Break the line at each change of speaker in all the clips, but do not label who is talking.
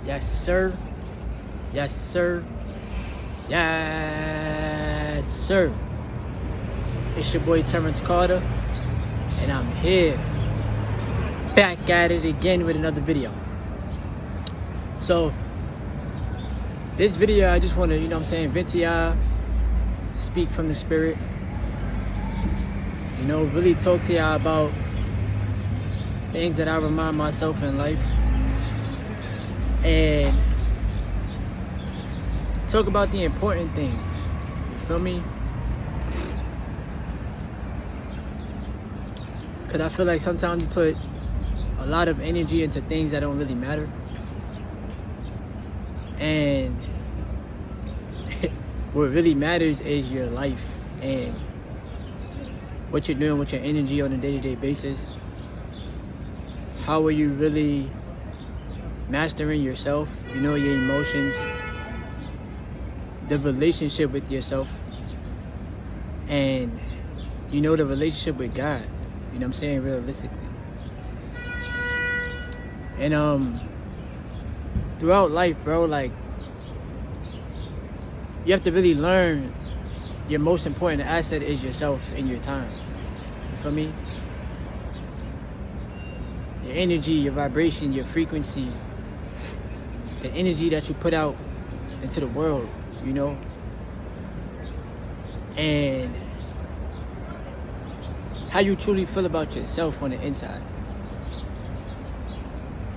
Yes, sir. Yes, sir. Yes, sir. It's your boy Terrence Carter, and I'm here, back at it again with another video. So, this video, I just want to, vent to y'all, speak from the spirit, really talk to y'all about things that I remind myself in life, and talk about the important things. You feel me? Because I feel like sometimes you put a lot of energy into things that don't really matter. And what really matters is your life and what you're doing with your energy on a day-to-day basis. How are you really mastering yourself, your emotions, the relationship with yourself, and the relationship with God, realistically. And throughout life, bro, like, you have to really learn your most important asset is yourself and your time. You feel me? Your energy, your vibration, your frequency, the energy that you put out into the world, and how you truly feel about yourself on the inside.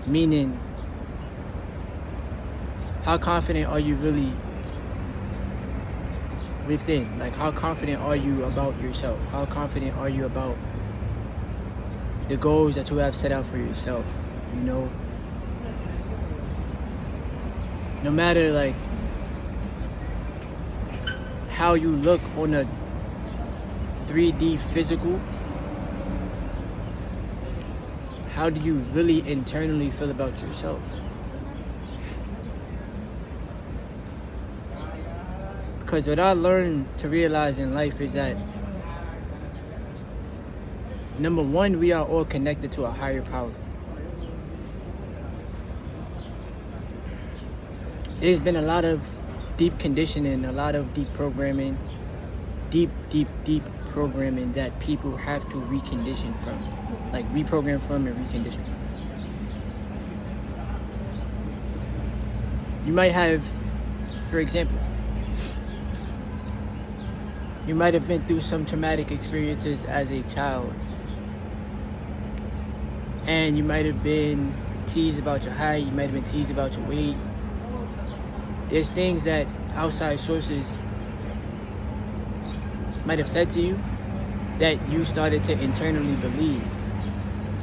Meaning, how confident are you really within? Like, how confident are you about yourself? How confident are you about the goals that you have set out for yourself? No matter like how you look on a 3D physical, how do you really internally feel about yourself? Because what I learned to realize in life is that, number one, we are all connected to a higher power. There's been a lot of deep conditioning, a lot of deep programming, deep programming that people have to recondition from. Like, reprogram from and recondition from. You might have, for example, you might have been through some traumatic experiences as a child. And you might have been teased about your height, you might have been teased about your weight. There's things that outside sources might have said to you that you started to internally believe.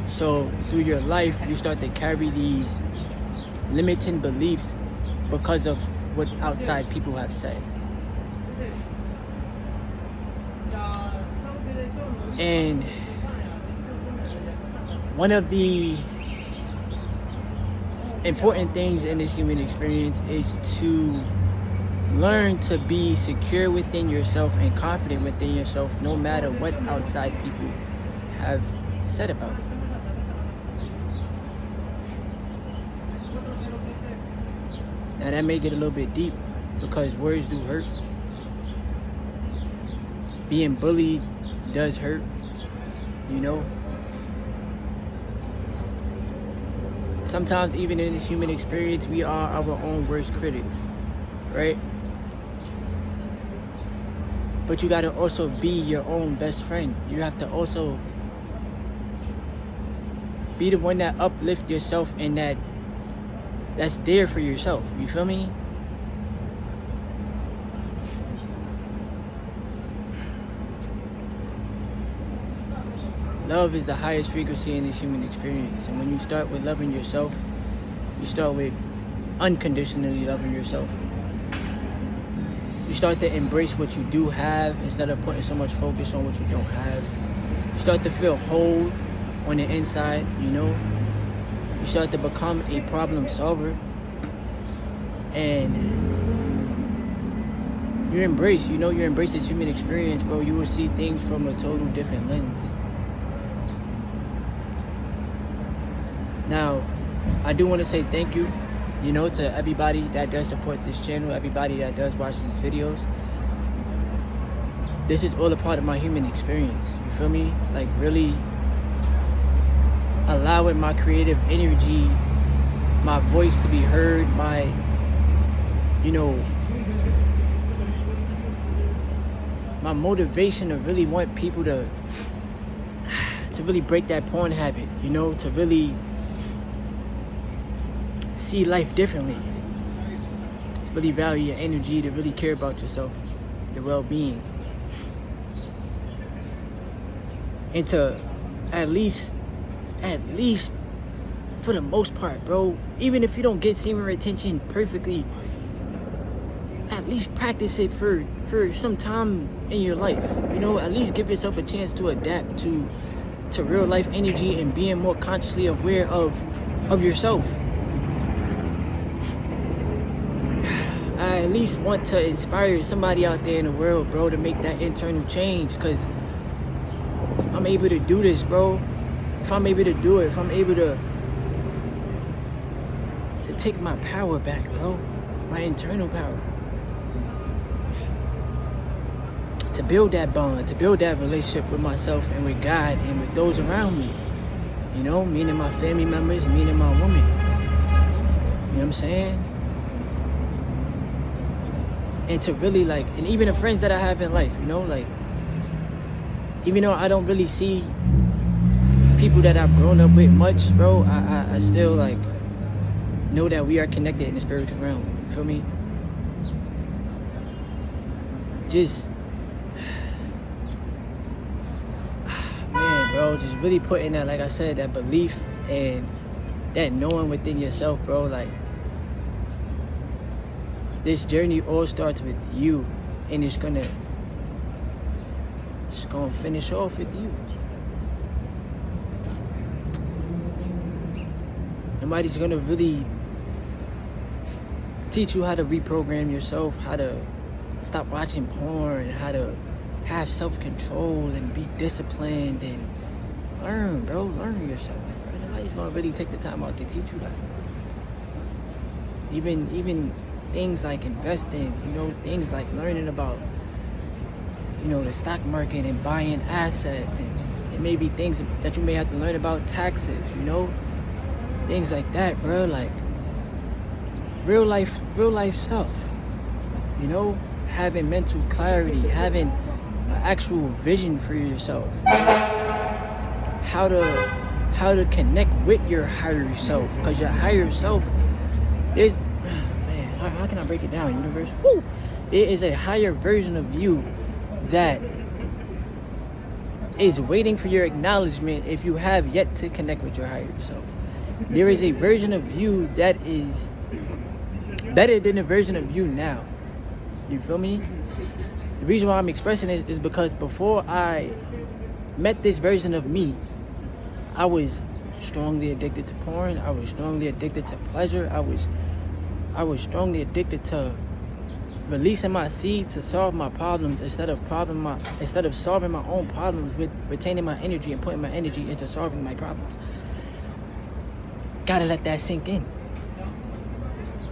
So through your life, you start to carry these limiting beliefs because of what outside people have said. And one of the important things in this human experience is to learn to be secure within yourself and confident within yourself, no matter what outside people have said about you. Now that may get a little bit deep because words do hurt. Being bullied does hurt, Sometimes even in this human experience, we are our own worst critics, right? But you gotta also be your own best friend. You have to also be the one that uplift yourself and that's there for yourself. You feel me? Love is the highest frequency in this human experience. And when you start with loving yourself, you start with unconditionally loving yourself. You start to embrace what you do have instead of putting so much focus on what you don't have. You start to feel whole on the inside, You start to become a problem solver. And you embrace this human experience, bro. You will see things from a total different lens. Now, I do want to say thank you You know, to everybody that does support this channel, everybody that does watch these videos, this is all a part of my human experience. You feel me? Like, really allowing my creative energy, my voice to be heard, my, you know, my motivation to really want people to really break that porn habit, you know, to really see life differently, to really value your energy, to really care about yourself, your well-being, and to at least for the most part, bro, even if you don't get semen retention perfectly, at least practice it for some time in your life. You know, at least give yourself a chance to adapt to real life energy and being more consciously aware of yourself. I at least want to inspire somebody out there in the world, bro, to make that internal change. Because if I'm able to do this, bro, if I'm able to do it, if I'm able to take my power back, bro, my internal power, to build that bond, to build that relationship with myself and with God and with those around me, you know, meaning my family members, meaning my woman, you know what I'm saying? And to really, like, and even the friends that I have in life, you know, like, even though I don't really see people that I've grown up with much, bro, I still, like, know that we are connected in the spiritual realm. You feel me? Just, man, bro, just really putting that, like I said, that belief and that knowing within yourself, bro. Like, this journey all starts with you, and it's gonna finish off with you. Nobody's gonna really teach you how to reprogram yourself, how to stop watching porn, how to have self-control and be disciplined and learn, bro. Learn yourself, bro. Nobody's gonna really take the time out to teach you that. Even things like investing, you know, things like learning about, you know, the stock market and buying assets, and maybe things that you may have to learn about taxes, you know, things like that, bro. Like real life stuff, you know, having mental clarity, having an actual vision for yourself, how to connect with your higher self, because your higher self, there's, man, how can I break it down, universe? Woo! There is a higher version of you that is waiting for your acknowledgement if you have yet to connect with your higher self. There is a version of you that is better than the version of you now. You feel me? The reason why I'm expressing it is because before I met this version of me, I was strongly addicted to porn. I was strongly addicted to pleasure. I was strongly addicted to releasing my seed to solve my problems instead of solving my own problems with retaining my energy and putting my energy into solving my problems. Gotta let that sink in.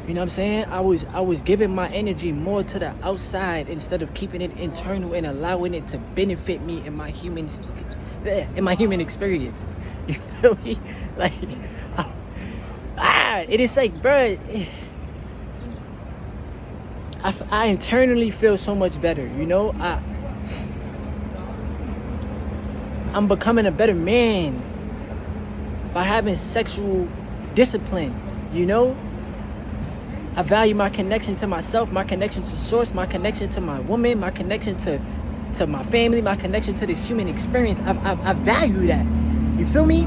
You know what I'm saying? I was giving my energy more to the outside instead of keeping it internal and allowing it to benefit me in my human experience. You feel me? Like, it is like, bro, I internally feel so much better, you know? I'm becoming a better man by having sexual discipline, you know? I value my connection to myself, my connection to source, my connection to my woman, my connection to my family, my connection to this human experience. I value that. You feel me?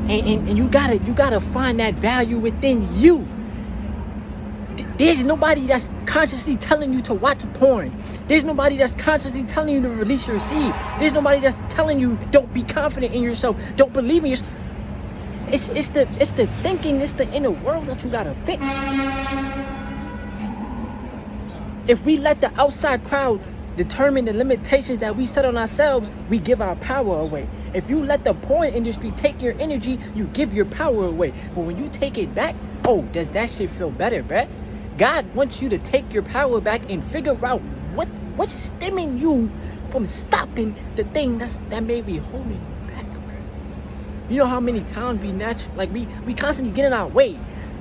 And you gotta find that value within you. There's nobody that's consciously telling you to watch porn. There's nobody that's consciously telling you to release your seed. There's nobody that's telling you don't be confident in yourself, don't believe in yourself. It's the thinking, it's the inner world that you gotta fix. If we let the outside crowd determine the limitations that we set on ourselves, we give our power away. If you let the porn industry take your energy, you give your power away. But when you take it back, oh, does that shit feel better, bruh? God wants you to take your power back and figure out what's stemming you from stopping the thing that may be holding you back, bruh. You know how many times we constantly get in our way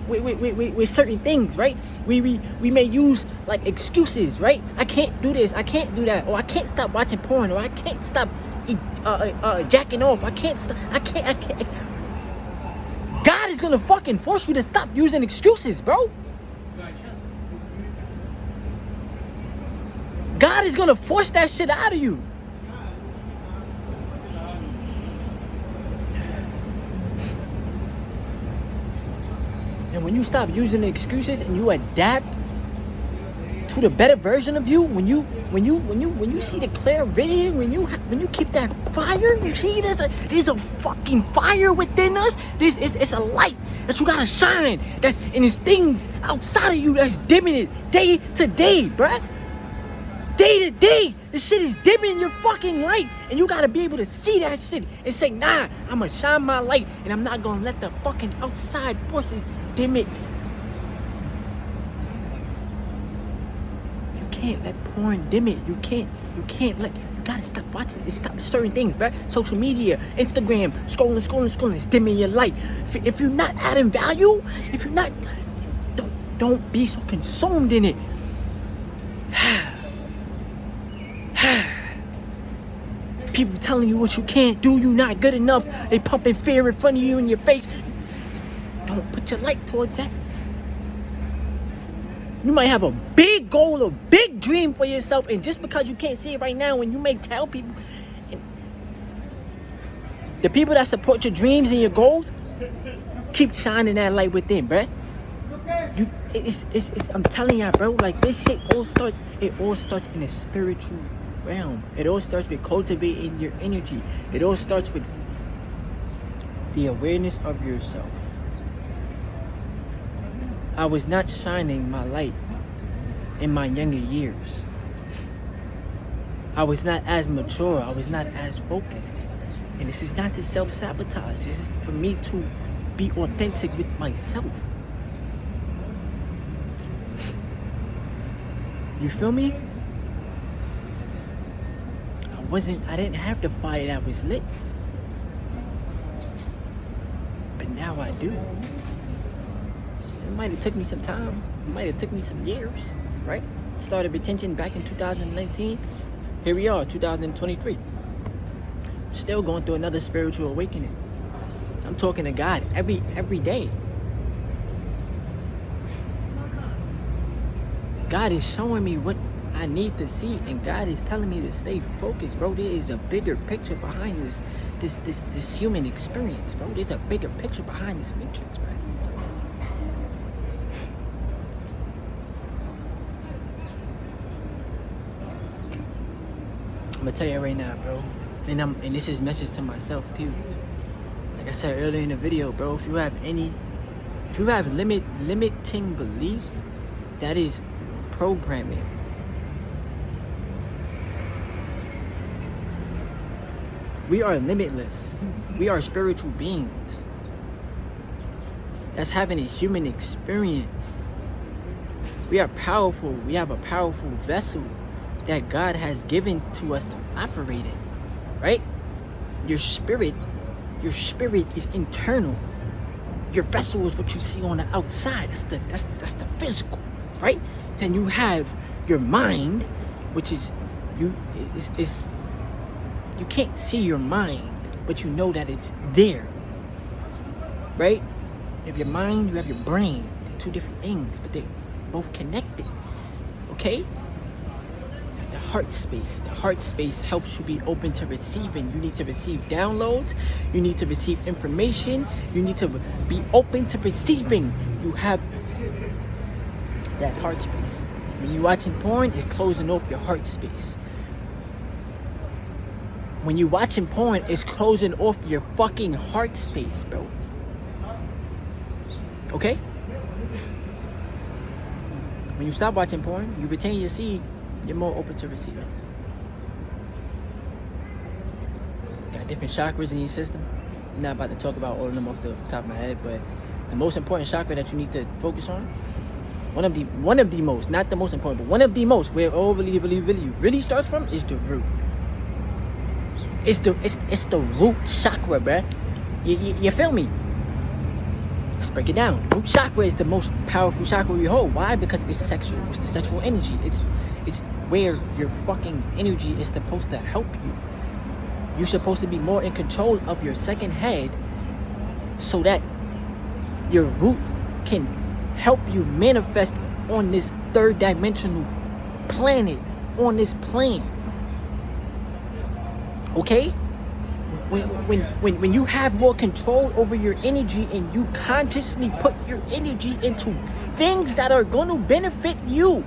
with certain things, right? We may use like excuses, right? I can't do this, I can't do that, or I can't stop watching porn, or I can't stop jacking off, I can't. God is gonna fucking force you to stop using excuses, bro. God is gonna force that shit out of you. And when you stop using the excuses and you adapt to the better version of you, when you see the clear vision, when you keep that fire, you see there's a fucking fire within us. It's a light that you gotta shine. And there's things outside of you that's dimming it day to day, bruh. Day to day, the shit is dimming your fucking light, and you gotta be able to see that shit and say, nah, I'ma shine my light, and I'm not gonna let the fucking outside forces dim it. You can't let porn dim it. You gotta stop watching it. Stop certain things, right? Social media, Instagram, scrolling, it's dimming your light. If you're not adding value, don't be so consumed in it. People telling you what you can't do, you're not good enough. They pumping fear in front of you in your face. Don't put your light towards that. You might have a big goal, a big dream for yourself, and just because you can't see it right now, and you may tell people, the people that support your dreams and your goals, keep shining that light within, bruh. I'm telling y'all, bro, like this shit all starts in a spiritual realm. It all starts with cultivating your energy. It all starts with the awareness of yourself. I was not shining my light in my younger years. I was not as mature. I was not as focused. And this is not to self-sabotage. This is for me to be authentic with myself. You feel me? I didn't have the fire that was lit. But now I do. It might have took me some time. It might have took me some years, right? Started retention back in 2019. Here we are, 2023. Still going through another spiritual awakening. I'm talking to God every day. God is showing me what I need to see, and God is telling me to stay focused, bro. There is a bigger picture behind this human experience, bro. There's a bigger picture behind this matrix, bro. I'm gonna tell you right now, bro, and this is a message to myself too. Like I said earlier in the video, bro, if you have limiting beliefs, that is programming. We are limitless. We are spiritual beings. That's having a human experience. We are powerful. We have a powerful vessel that God has given to us to operate in, right? Your spirit is internal. Your vessel is what you see on the outside. That's the physical, right? Then you have your mind, which is you can't see your mind, but you know that it's there, right? You have your mind, you have your brain. They're two different things, but they're both connected, okay? The heart space. The heart space helps you be open to receiving. You need to receive downloads. You need to receive information. You need to be open to receiving. You have that heart space. When you're watching porn, it's closing off your heart space. When you're watching porn, it's closing off your fucking heart space, bro. Okay? When you stop watching porn, you retain your seed, you're more open to receiving. got different chakras in your system. I'm not about to talk about all of them off the top of my head, but the most important chakra that you need to focus on, one of the most, not the most important, but one of the most, where it all really starts from, is the root. It's the root chakra, bruh. You feel me? Let's break it down. Root chakra is the most powerful chakra we hold. Why? Because it's sexual. It's the sexual energy. It's where your fucking energy is supposed to help you. You're supposed to be more in control of your second head so that your root can help you manifest on this third dimensional planet, on this plane. Okay? When you have more control over your energy and you consciously put your energy into things that are going to benefit you,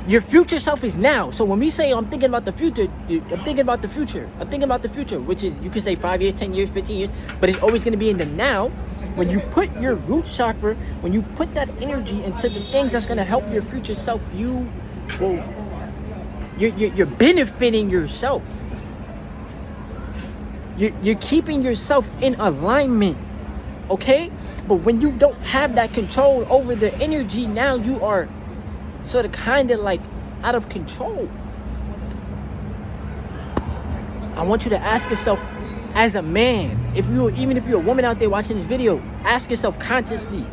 your future self is now. So when we say I'm thinking about the future, I'm thinking about the future, which is, you can say 5 years, 10 years, 15 years, but it's always going to be in the now. When you put your root chakra, when you put that energy into the things that's going to help your future self, you're benefiting yourself. You're keeping yourself in alignment, okay? But when you don't have that control over the energy, now you are sort of kind of like out of control. I want you to ask yourself, as a man, even if you're a woman out there watching this video, ask yourself consciously,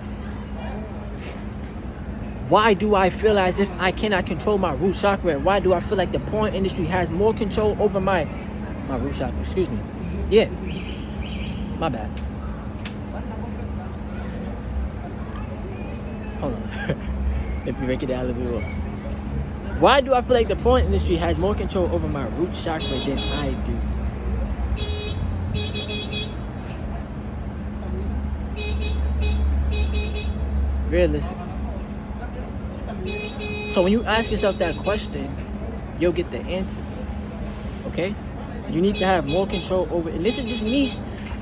why do I feel as if I cannot control my root chakra? Why do I feel like the porn industry has more control over my root chakra? Excuse me. Yeah, my bad. Hold on. If you break it down a little bit more. Why do I feel like the porn industry has more control over my root chakra than I do? Realistic. So when you ask yourself that question, you'll get the answers. Okay? You need to have more control over, and this is just me,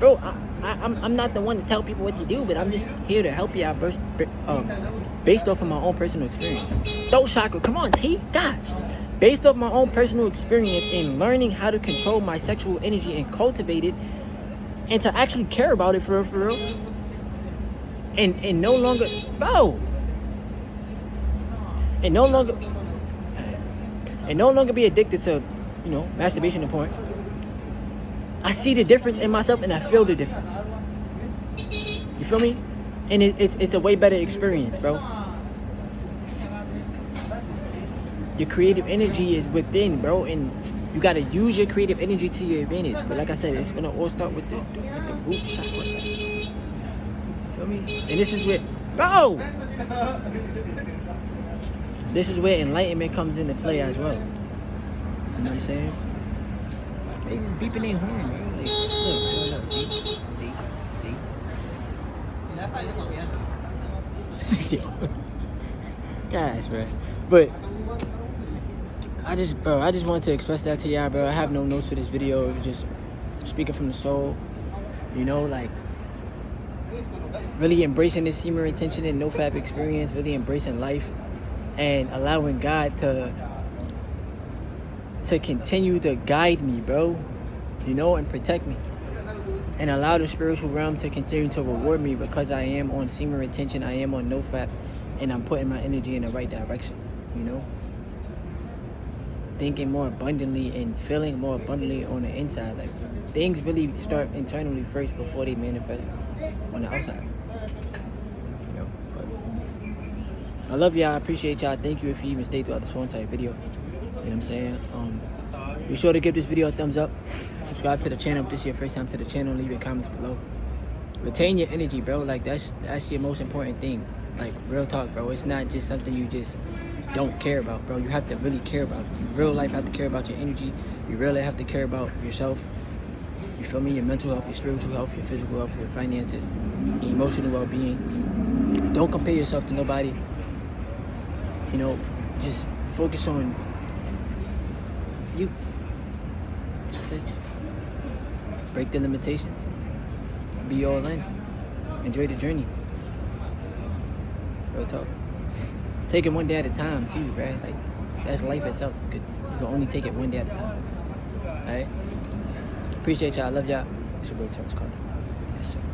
bro. I'm not the one to tell people what to do, but I'm just here to help you out based off of my own personal experience. Throat chakra, come on, T, gosh. Based off my own personal experience in learning how to control my sexual energy and cultivate it, and to actually care about it for real. And no longer, bro. And no longer be addicted to, masturbation and porn. I see the difference in myself and I feel the difference. You feel me? And it's a way better experience, bro. Your creative energy is within, bro, and you gotta use your creative energy to your advantage. But like I said, it's gonna all start with the root chakra. Feel me? And this is where, bro, this is where enlightenment comes into play as well. You know what I'm saying? They just beeping their horn, bro. Like, look, see. Gosh, bro. But I just wanted to express that to y'all, bro. I have no notes for this video. It was just speaking from the soul. Like really embracing this semen retention and no-fap experience, really embracing life and allowing God to continue to guide me, bro, and protect me, and allow the spiritual realm to continue to reward me because I am on semen retention, I am on no-fap, and I'm putting my energy in the right direction, thinking more abundantly and feeling more abundantly on the inside. Like, things really start internally first before they manifest on the outside. But I love y'all. I appreciate y'all. Thank you if you even stayed throughout this whole entire video. You know what I'm saying? Be sure to give this video a thumbs up. Subscribe to the channel if this is your first time to the channel. Leave your comments below. Retain your energy, bro. Like, that's your most important thing. Like, real talk, bro. It's not just something you just don't care about, bro. You have to really care about it. You real life have to care about your energy. You really have to care about yourself. You feel me? Your mental health, your spiritual health, your physical health, your finances, your emotional well-being. Don't compare yourself to nobody. Just focus on you. That's it. Break the limitations. Be all in. Enjoy the journey. Real talk. Take it one day at a time too, right? Like, that's life itself. You can only take it one day at a time. Alright? Appreciate y'all. I love y'all. It's your boy Terrence Carter. Yes, sir.